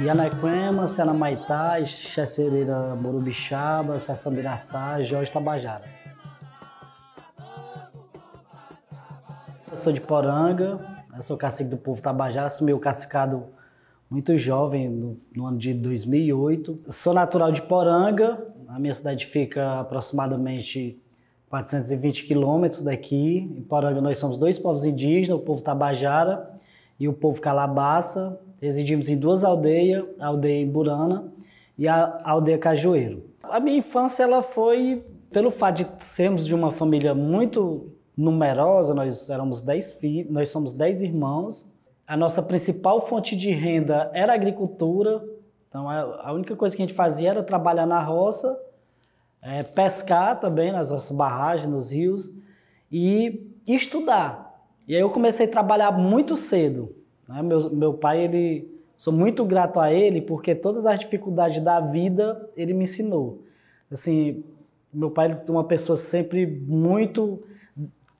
Ianaquema, Senamaitá, Xecereira, Morubixaba, Sassambiraçá, Jorge Tabajara. Eu sou de Poranga, eu sou cacique do povo Tabajara, assumi o cacicado muito jovem, no ano de 2008. Sou natural de Poranga, a minha cidade fica aproximadamente 420 quilômetros daqui. Em Poranga nós somos dois povos indígenas, o povo Tabajara e o povo Calabaça. Residimos em duas aldeias, a aldeia Imburana e a aldeia Cajueiro. A minha infância ela foi, pelo fato de sermos de uma família muito numerosa, nós éramos 10 filhos, nós somos 10 irmãos. A nossa principal fonte de renda era a agricultura, então a única coisa que a gente fazia era trabalhar na roça, pescar também nas nossas barragens, nos rios e estudar. E aí eu comecei a trabalhar muito cedo. Meu pai, sou muito grato a ele porque todas as dificuldades da vida ele me ensinou. Assim, meu pai é uma pessoa sempre muito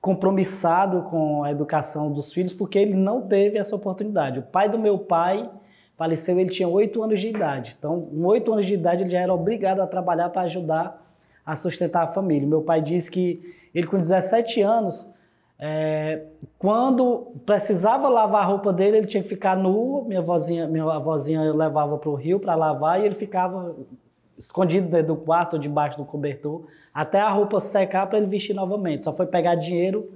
compromissado com a educação dos filhos porque ele não teve essa oportunidade. O pai do meu pai faleceu, ele tinha 8 anos de idade. Então, com 8 anos de idade, ele já era obrigado a trabalhar para ajudar a sustentar a família. Meu pai disse que ele, com 17 anos, quando precisava lavar a roupa dele, ele tinha que ficar nu. Minha avózinha levava para o rio para lavar e ele ficava escondido dentro do quarto ou debaixo do cobertor até a roupa secar para ele vestir novamente. Só foi pegar dinheiro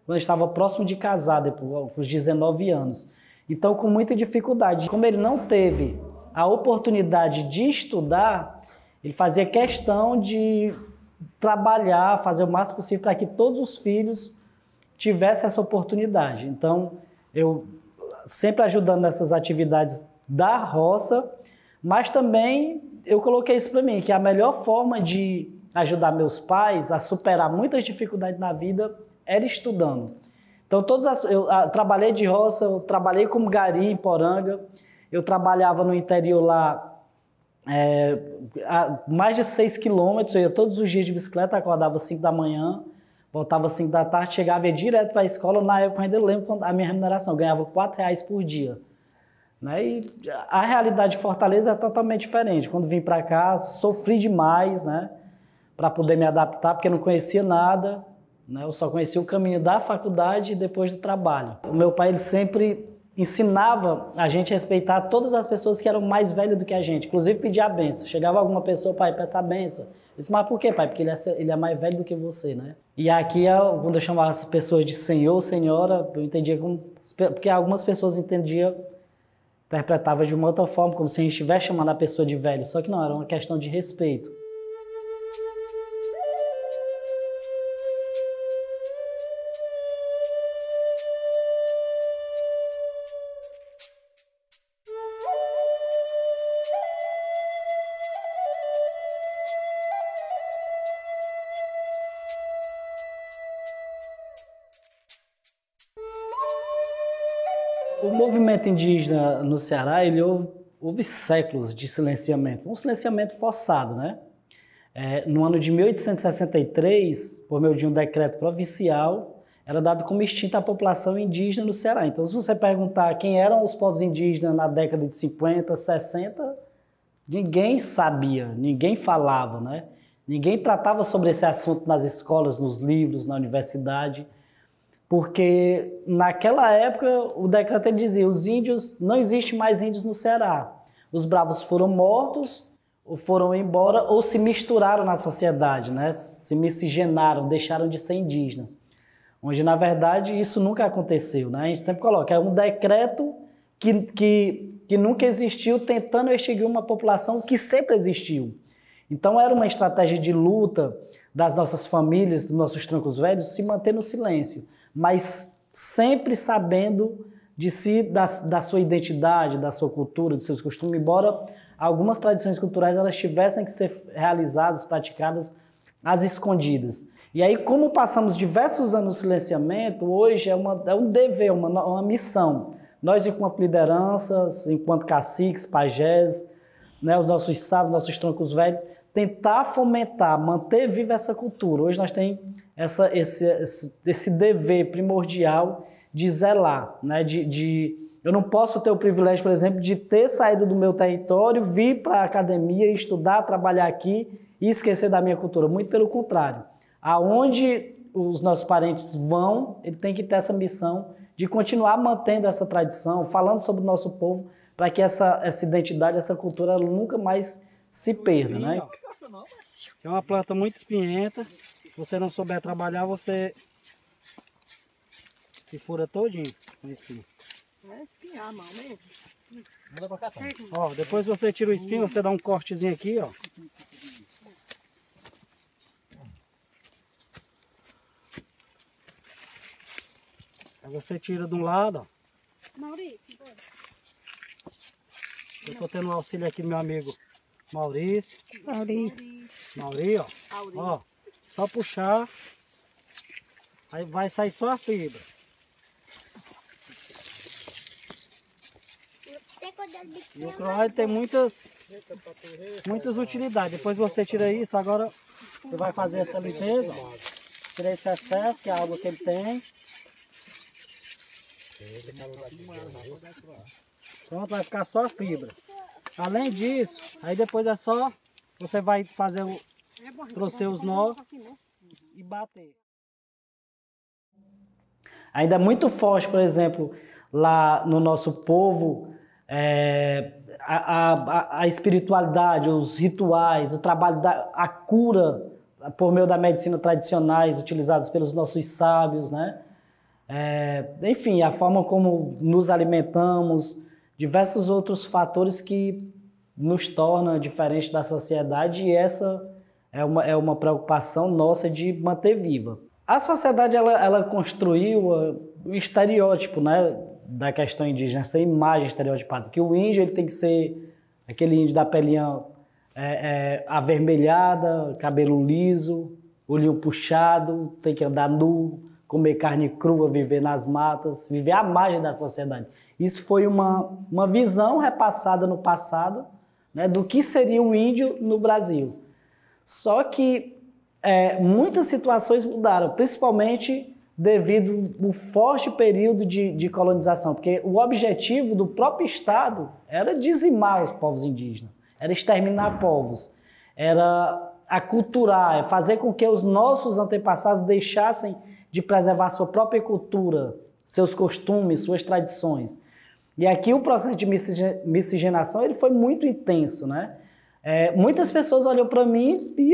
quando estava próximo de casar, depois, com os 19 anos. Então, com muita dificuldade. Como ele não teve a oportunidade de estudar, ele fazia questão de trabalhar, fazer o máximo possível para que todos os filhos tivesse essa oportunidade. Então, eu sempre ajudando nessas atividades da roça, mas também eu coloquei isso para mim, que a melhor forma de ajudar meus pais a superar muitas dificuldades na vida era estudando. Então, eu trabalhei de roça, eu trabalhei como gari em Poranga, eu trabalhava no interior lá a mais de 6 quilômetros, eu ia todos os dias de bicicleta, acordava às 5 da manhã, voltava às 5 da tarde, chegava e ia direto para a escola. Na época, ainda lembro a minha remuneração, eu ganhava R$4 por dia. Né? E a realidade de Fortaleza é totalmente diferente. Quando vim para cá, sofri demais, né? Para poder me adaptar, porque eu não conhecia nada. Né? Eu só conhecia o caminho da faculdade e depois do trabalho. O meu pai ele sempre ensinava a gente a respeitar todas as pessoas que eram mais velhas do que a gente, inclusive pedir a benção. Chegava alguma pessoa, pai, peça a benção. Eu disse, mas por quê, pai? Porque ele é mais velho do que você, né? E aqui, quando eu chamava as pessoas de senhor, senhora, eu entendia como... Porque algumas pessoas interpretavam de uma outra forma, como se a gente estivesse chamando a pessoa de velho. Só que não, era uma questão de respeito. O movimento indígena no Ceará, houve séculos de silenciamento, um silenciamento forçado, né? No ano de 1863, por meio de um decreto provincial, era dado como extinta a população indígena no Ceará. Então, se você perguntar quem eram os povos indígenas na década de 50, 60, ninguém sabia, ninguém falava, né? Ninguém tratava sobre esse assunto nas escolas, nos livros, na universidade. Porque naquela época o decreto ele dizia os índios, não existe mais índios no Ceará. Os bravos foram mortos, ou foram embora, ou se misturaram na sociedade, né? Se miscigenaram, deixaram de ser indígena. Onde, na verdade, isso nunca aconteceu, né? A gente sempre coloca, é um decreto que nunca existiu, tentando extinguir uma população que sempre existiu. Então era uma estratégia de luta das nossas famílias, dos nossos troncos velhos, se manter no silêncio, mas sempre sabendo de si, da sua identidade, da sua cultura, dos seus costumes, embora algumas tradições culturais elas tivessem que ser realizadas, praticadas às escondidas. E aí, como passamos diversos anos no silenciamento, hoje é um dever, uma missão. Nós, enquanto lideranças, enquanto caciques, pajés, né, os nossos sábios, nossos troncos velhos, tentar fomentar, manter viva essa cultura. Hoje nós temos esse dever primordial de zelar, né, de Eu não posso ter o privilégio, por exemplo, de ter saído do meu território, vir para a academia, estudar, trabalhar aqui e esquecer da minha cultura. Muito pelo contrário. Aonde os nossos parentes vão, ele tem que ter essa missão de continuar mantendo essa tradição, falando sobre o nosso povo, para que essa identidade, essa cultura nunca mais se perda, né? É uma planta muito espinhenta. Se você não souber trabalhar, você se fura todinho com espinho. Vai espinhar a mão mesmo. Ó, depois você tira o espinho, você dá um cortezinho aqui, ó. Aí você tira de um lado, ó. Maurício, Eu tô tendo um auxílio aqui do meu amigo Maurício. Maurício, ó. Ó, só puxar, aí vai sair só a fibra. E o croalho tem muitas utilidades. Depois você tira isso, agora você vai fazer essa limpeza, ó. Tira esse excesso, que é a água que ele tem. Pronto, vai ficar só a fibra. Além disso, aí depois é só, você vai fazer trouxer os nós e bater. Ainda é muito forte, por exemplo, lá no nosso povo, a espiritualidade, os rituais, o trabalho, a cura por meio da medicina tradicionais utilizados pelos nossos sábios, né? Enfim, a forma como nos alimentamos, diversos outros fatores que nos tornam diferentes da sociedade, e essa é uma preocupação nossa de manter viva. A sociedade ela construiu o estereótipo, né, da questão indígena, essa imagem estereotipada, que o índio ele tem que ser aquele índio da pelinha avermelhada, cabelo liso, olhinho puxado, tem que andar nu, comer carne crua, viver nas matas, viver à margem da sociedade. Isso foi uma visão repassada no passado, né, do que seria o índio no Brasil. Só que muitas situações mudaram, principalmente devido ao forte período de colonização, porque o objetivo do próprio Estado era dizimar os povos indígenas, era exterminar povos, era aculturar, fazer com que os nossos antepassados deixassem de preservar sua própria cultura, seus costumes, suas tradições. E aqui o processo de miscigenação ele foi muito intenso, né? Muitas pessoas olham para mim e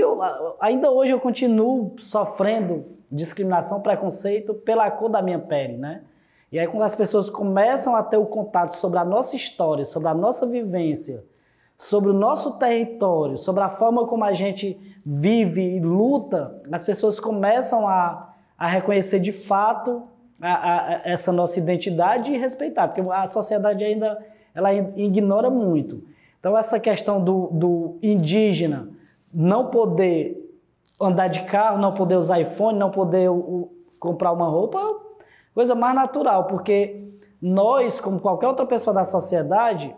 ainda hoje eu continuo sofrendo discriminação, preconceito pela cor da minha pele, né? E aí quando as pessoas começam a ter o contato sobre a nossa história, sobre a nossa vivência, sobre o nosso território, sobre a forma como a gente vive e luta, as pessoas começam a reconhecer de fato essa nossa identidade e respeitar, porque a sociedade ainda ela ignora muito. Então essa questão do indígena não poder andar de carro, não poder usar iPhone, não poder comprar uma roupa, coisa mais natural, porque nós, como qualquer outra pessoa da sociedade,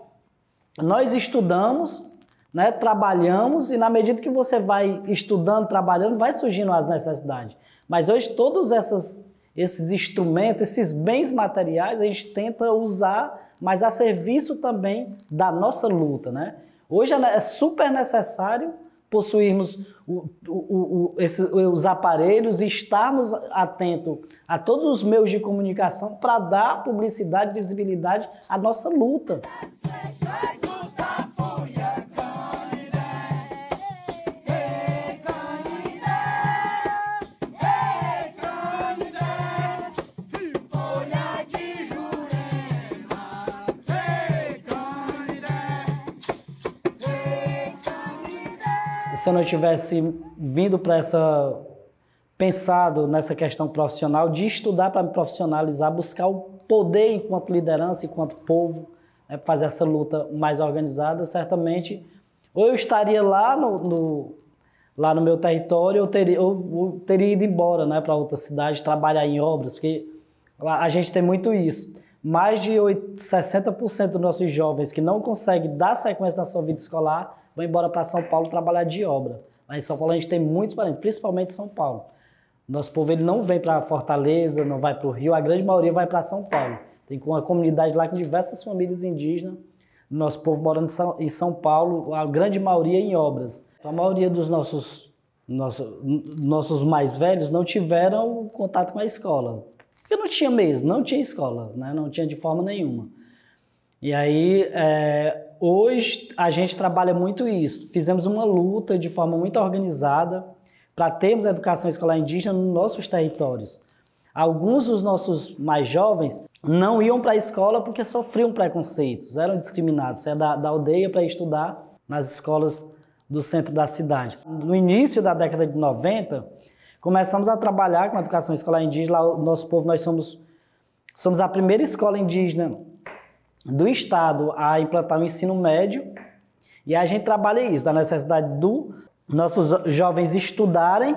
nós estudamos, né, trabalhamos, e na medida que você vai estudando, trabalhando, vai surgindo as necessidades. Mas hoje todos esses instrumentos, esses bens materiais, a gente tenta usar, mas a serviço também da nossa luta, né? Hoje é super necessário possuirmos os aparelhos e estarmos atentos a todos os meios de comunicação para dar publicidade, visibilidade à nossa luta. Se eu não tivesse vindo para pensado nessa questão profissional, de estudar para me profissionalizar, buscar o poder enquanto liderança, enquanto povo, né, fazer essa luta mais organizada, certamente, ou eu estaria lá no meu território, ou teria ido embora, né, para outra cidade, trabalhar em obras, porque lá a gente tem muito isso. Mais de 60% dos nossos jovens que não conseguem dar sequência na sua vida escolar vão embora para São Paulo trabalhar de obra. Lá em São Paulo a gente tem muitos parentes, principalmente São Paulo. Nosso povo ele não vem para Fortaleza, não vai para o Rio, a grande maioria vai para São Paulo. Tem uma comunidade lá com diversas famílias indígenas. Nosso povo morando em São Paulo, a grande maioria em obras. A maioria dos nossos mais velhos não tiveram contato com a escola. Porque não tinha mesmo, não tinha escola, né? Não tinha de forma nenhuma. E aí, hoje a gente trabalha muito isso. Fizemos uma luta de forma muito organizada para termos a educação escolar indígena nos nossos territórios. Alguns dos nossos mais jovens não iam para a escola porque sofriam preconceitos, eram discriminados. Você é da aldeia para estudar nas escolas do centro da cidade. No início da década de 90, começamos a trabalhar com a educação escolar indígena. Lá, o nosso povo, nós somos a primeira escola indígena do estado a implantar o ensino médio, e a gente trabalha isso, da necessidade dos nossos jovens estudarem,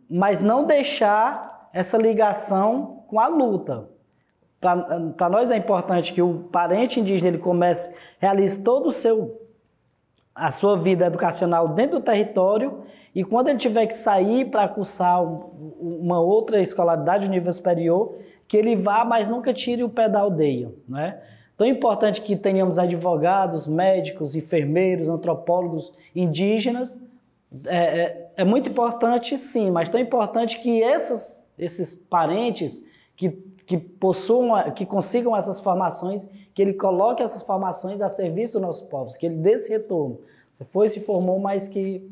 mas não deixar essa ligação com a luta. Para nós é importante que o parente indígena ele realize todo a sua vida educacional dentro do território, e quando ele tiver que sair para cursar uma outra escolaridade, um nível superior, que ele vá, mas nunca tire o pé da aldeia, né? Tão importante que tenhamos advogados, médicos, enfermeiros, antropólogos indígenas. É muito importante, sim, mas tão importante que esses parentes que consigam essas formações, que ele coloque essas formações a serviço dos nossos povos, que ele dê esse retorno. Você se formou, mas que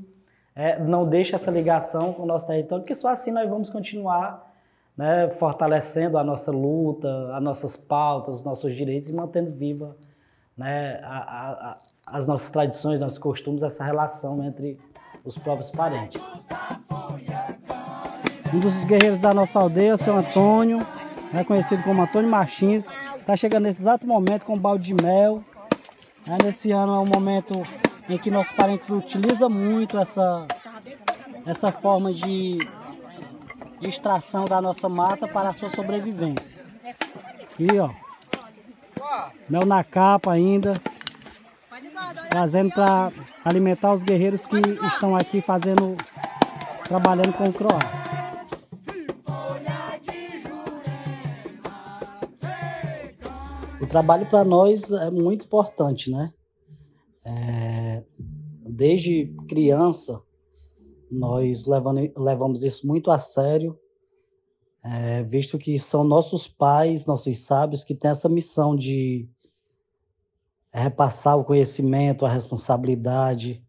não deixe essa ligação com o nosso território, porque só assim nós vamos continuar, né, fortalecendo a nossa luta, as nossas pautas, os nossos direitos e mantendo viva, né, as nossas tradições, nossos costumes, essa relação entre os próprios parentes. Um dos guerreiros da nossa aldeia, o seu Antônio, conhecido como Antônio Martins, está chegando nesse exato momento com um balde de mel. Nesse ano é um momento em que nossos parentes utilizam muito essa forma de extração da nossa mata para a sua sobrevivência. Aqui, ó, mel na capa ainda, trazendo para alimentar os guerreiros que estão aqui trabalhando com o croá. O trabalho para nós é muito importante, né? Desde criança, nós levamos isso muito a sério, visto que são nossos pais, nossos sábios, que têm essa missão de repassar o conhecimento, a responsabilidade,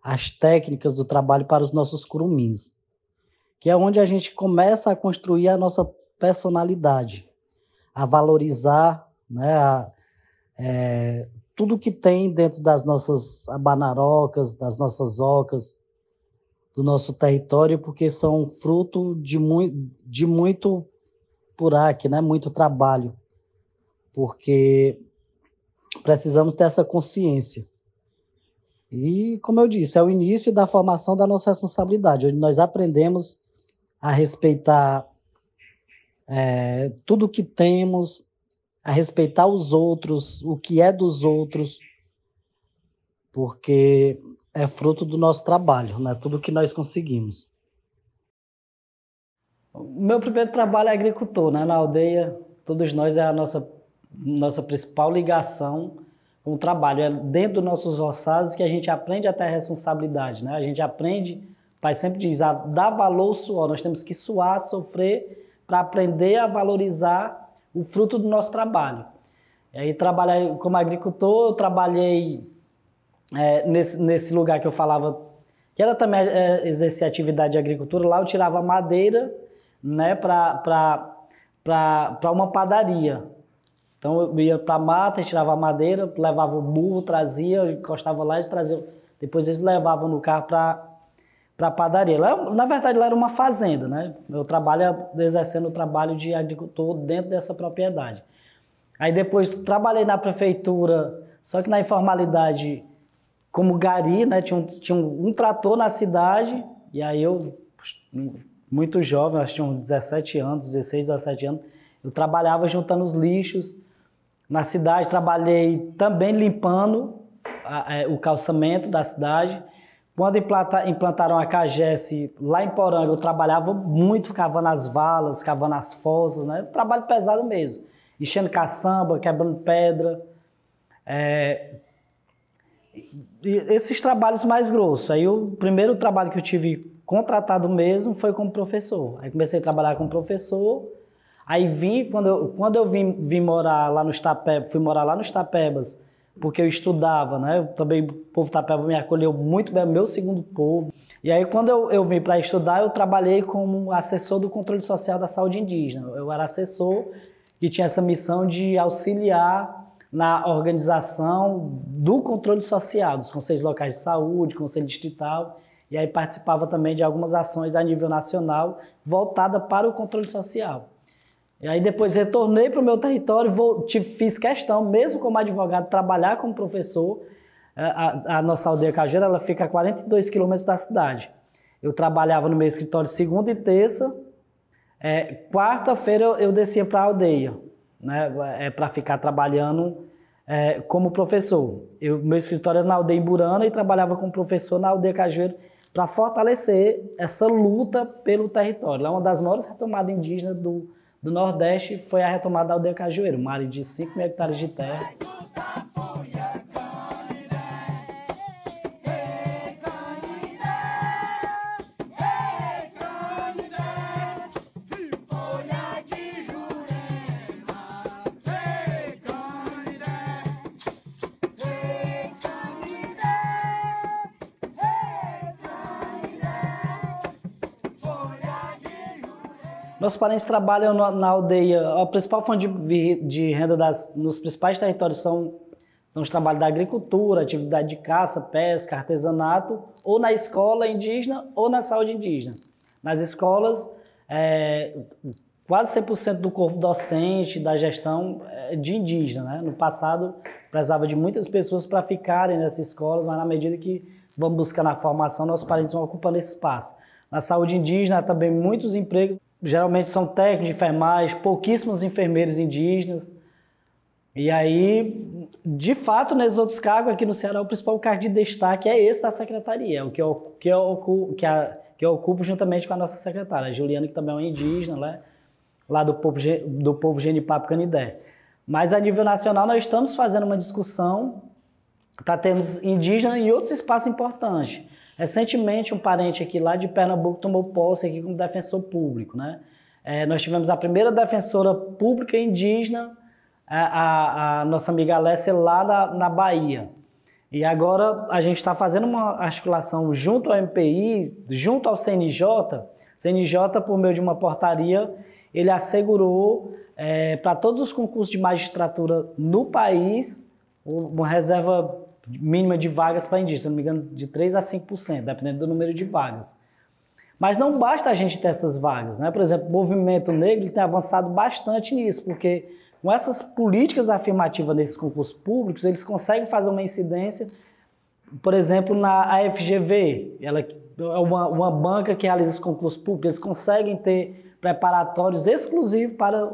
as técnicas do trabalho para os nossos curumins, que é onde a gente começa a construir a nossa personalidade, a valorizar, né, tudo que tem dentro das nossas abanarocas, das nossas ocas, do nosso território, porque são fruto de muito puraque, né? Muito trabalho, porque precisamos ter essa consciência. E, como eu disse, é o início da formação da nossa responsabilidade, onde nós aprendemos a respeitar tudo que temos, a respeitar os outros, o que é dos outros, porque é fruto do nosso trabalho, né? Tudo que nós conseguimos. O meu primeiro trabalho é agricultor, né? Na aldeia, todos nós é a nossa principal ligação com o trabalho. É dentro dos nossos roçados que a gente aprende a ter a responsabilidade, né? A gente aprende, o pai sempre diz, a dar valor ao suor. Nós temos que suar, sofrer, para aprender a valorizar o fruto do nosso trabalho. E aí, trabalhei como agricultor, eu trabalhei nesse lugar que eu falava, que era também exercer atividade de agricultura. Lá eu tirava madeira, né, para uma padaria. Então eu ia para a mata, tirava a madeira, levava o burro, trazia, encostava lá e trazia. Depois eles levavam no carro para a padaria. Lá, na verdade, lá era uma fazenda, né? Eu trabalho exercendo o trabalho de agricultor dentro dessa propriedade. Aí depois trabalhei na prefeitura, só que na informalidade, como gari, né? Tinha um trator na cidade, e aí eu, muito jovem, acho que tinha uns 17 anos, 16, 17 anos, eu trabalhava juntando os lixos na cidade. Trabalhei também limpando o calçamento da cidade. Quando implantaram a CAGES lá em Poranga, eu trabalhava muito, cavando as valas, cavando as fossas, né? Trabalho pesado mesmo. enchendo caçamba, quebrando pedra. E esses trabalhos mais grossos. Aí o primeiro trabalho que eu tive contratado mesmo foi como professor. Aí comecei a trabalhar como professor. Aí quando eu vim morar lá no Tapebas, fui morar lá nos Tapebas, porque eu estudava, né? Também o povo Tapeba me acolheu muito bem, meu segundo povo. E aí quando eu vim para estudar, eu trabalhei como assessor do controle social da saúde indígena. Eu era assessor e tinha essa missão de auxiliar na organização do controle social, dos conselhos locais de saúde, conselho distrital, e aí participava também de algumas ações a nível nacional voltada para o controle social. E aí depois retornei para o meu território, fiz questão, mesmo como advogado, trabalhar como professor. A nossa aldeia Cajueiro, ela fica a 42 quilômetros da cidade. Eu trabalhava no meu escritório segunda e terça, quarta-feira eu descia para a aldeia, né, para ficar trabalhando como professor. Meu escritório era na aldeia Imburana e trabalhava como professor na aldeia Cajueiro para fortalecer essa luta pelo território. Lá uma das maiores retomadas indígenas do Nordeste foi a retomada da aldeia Cajueiro, uma área de 5 mil hectares de terra. Meus parentes trabalham na aldeia. A principal fonte de renda nos principais territórios são os trabalhos da agricultura, atividade de caça, pesca, artesanato, ou na escola indígena ou na saúde indígena. Nas escolas, quase 100% do corpo docente, da gestão é de indígena, né? No passado, precisava de muitas pessoas para ficarem nessas escolas, mas na medida que vamos buscando a formação, nossos parentes vão ocupando esse espaço. Na saúde indígena, também muitos empregos. Geralmente são técnicos de enfermagem, pouquíssimos enfermeiros indígenas. E aí, de fato, nesses outros cargos aqui no Ceará, o principal cargo de destaque é esse da secretaria, o que eu ocupo juntamente com a nossa secretária, a Juliana, que também é uma indígena, né, lá do povo Genipapo Canidé. Mas a nível nacional nós estamos fazendo uma discussão para termos indígena em outros espaços importantes. Recentemente, um parente aqui lá de Pernambuco tomou posse aqui como defensor público, né? Nós tivemos a primeira defensora pública indígena, a nossa amiga Alessia, lá na Bahia. E agora a gente está fazendo uma articulação junto ao MPI, junto ao CNJ. CNJ, por meio de uma portaria, ele assegurou para todos os concursos de magistratura no país uma reserva mínima de vagas para indígenas, se não me engano, de 3% a 5%, dependendo do número de vagas. Mas não basta a gente ter essas vagas, né? Por exemplo, o movimento negro tem avançado bastante nisso, porque com essas políticas afirmativas nesses concursos públicos, eles conseguem fazer uma incidência, por exemplo, na AFGV, ela é uma banca que realiza os concursos públicos, eles conseguem ter preparatórios exclusivos para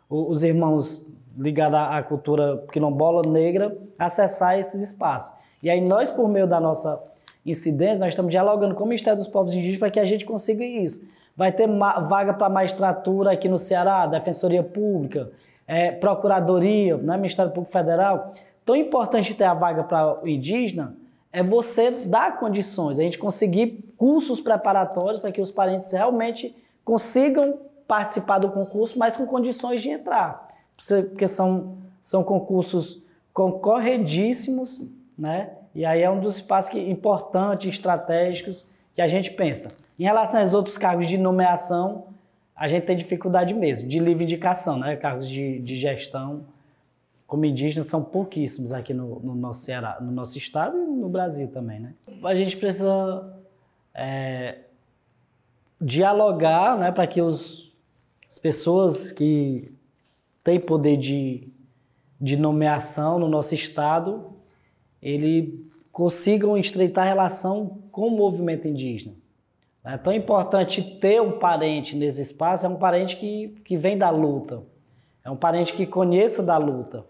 os irmãos ligados à cultura quilombola negra acessar esses espaços. E aí nós, por meio da nossa incidência, nós estamos dialogando com o Ministério dos Povos Indígenas para que a gente consiga isso. Vai ter vaga para magistratura aqui no Ceará, Defensoria Pública, Procuradoria, né, Ministério Público Federal. Tão importante ter a vaga para o indígena é você dar condições, a gente conseguir cursos preparatórios para que os parentes realmente consigam participar do concurso, mas com condições de entrar. Porque são concursos concorredíssimos, né? E aí é um dos espaços importantes, estratégicos, que a gente pensa. Em relação aos outros cargos de nomeação, a gente tem dificuldade mesmo, de livre indicação, né? Cargos de gestão, como indígena, são pouquíssimos aqui no nosso Ceará, no nosso estado e no Brasil também, né? A gente precisa dialogar, né, para que as pessoas que têm poder de nomeação no nosso estado, eles consigam estreitar a relação com o movimento indígena. É tão importante ter um parente nesse espaço, é um parente que vem da luta, é um parente que conheça da luta.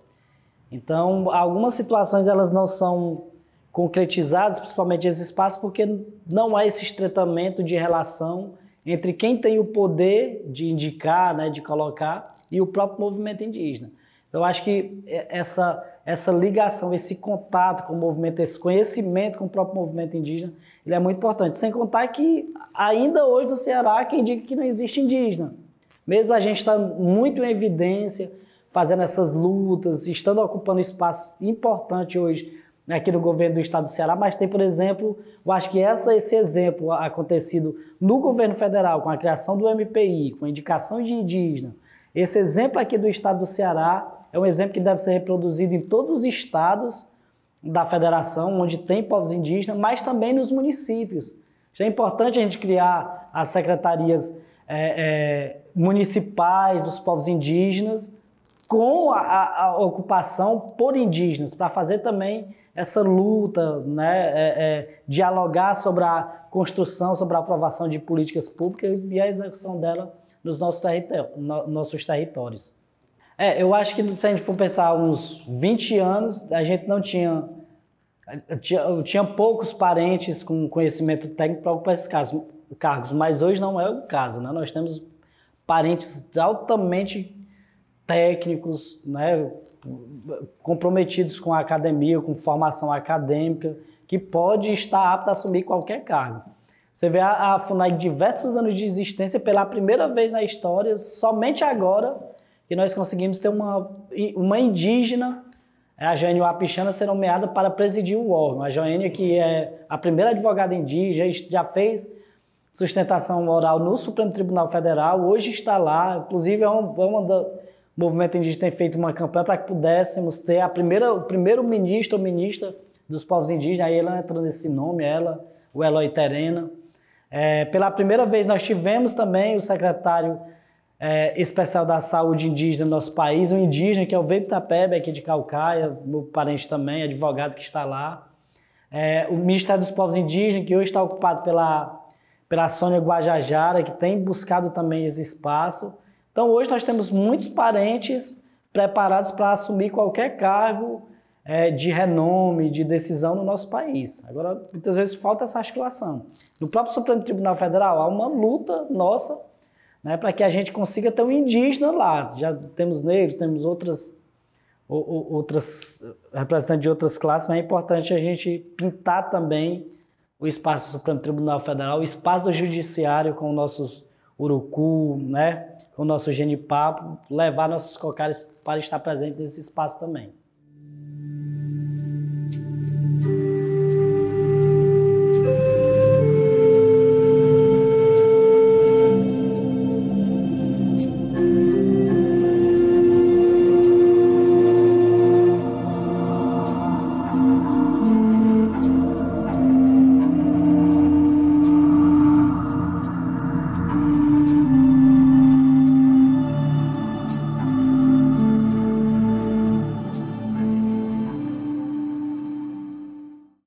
Então, algumas situações elas não são concretizadas, principalmente esse espaço, porque não há esse estreitamento de relação entre quem tem o poder de indicar, né, de colocar, e o próprio movimento indígena. Então, eu acho que essa ligação, esse contato com o movimento, esse conhecimento com o próprio movimento indígena, ele é muito importante. Sem contar que, ainda hoje no Ceará, há quem diga que não existe indígena. Mesmo a gente está muito em evidência, fazendo essas lutas, estando ocupando espaço importante hoje aqui no governo do estado do Ceará, mas tem, por exemplo, eu acho que esse exemplo acontecido no governo federal, com a criação do MPI, com a indicação de indígena, esse exemplo aqui do estado do Ceará é um exemplo que deve ser reproduzido em todos os estados da federação, onde tem povos indígenas, mas também nos municípios. É importante a gente criar as secretarias municipais dos povos indígenas com a ocupação por indígenas, para fazer também essa luta, né, dialogar sobre a construção, sobre a aprovação de políticas públicas e a execução dela nos nossos territórios. Eu acho que se a gente for pensar uns 20 anos, a gente não tinha poucos parentes com conhecimento técnico para ocupar esses cargos, mas hoje não é o caso, né? Nós temos parentes altamente técnicos, né, comprometidos com a academia, com formação acadêmica, que pode estar apto a assumir qualquer cargo. Você vê a FUNAI, diversos anos de existência, pela primeira vez na história, somente agora que nós conseguimos ter uma indígena, a Joênia Wapichana, ser nomeada para presidir o órgão. A Joênia, que é a primeira advogada indígena, já fez sustentação oral no Supremo Tribunal Federal, hoje está lá, inclusive o movimento indígena tem feito uma campanha para que pudéssemos ter o primeiro ministro ou ministra dos povos indígenas, aí ela entrou nesse nome, o Eloy Terena. Pela primeira vez nós tivemos também o secretário especial da saúde indígena do nosso país, um indígena que é o Veio Tapebe, aqui de Caucaia, meu parente também, advogado que está lá. O Ministério dos Povos Indígenas, que hoje está ocupado pela Sônia Guajajara, que tem buscado também esse espaço. Então, hoje nós temos muitos parentes preparados para assumir qualquer cargo de renome, de decisão no nosso país. Agora, muitas vezes falta essa articulação. No próprio Supremo Tribunal Federal, há uma luta nossa, né, para que a gente consiga ter um indígena lá. Já temos negros, temos outras representantes de outras classes, mas é importante a gente pintar também o espaço do Supremo Tribunal Federal, o espaço do Judiciário com nossos urucu, né, com o nosso genipapo, levar nossos cocares para estar presente nesse espaço também.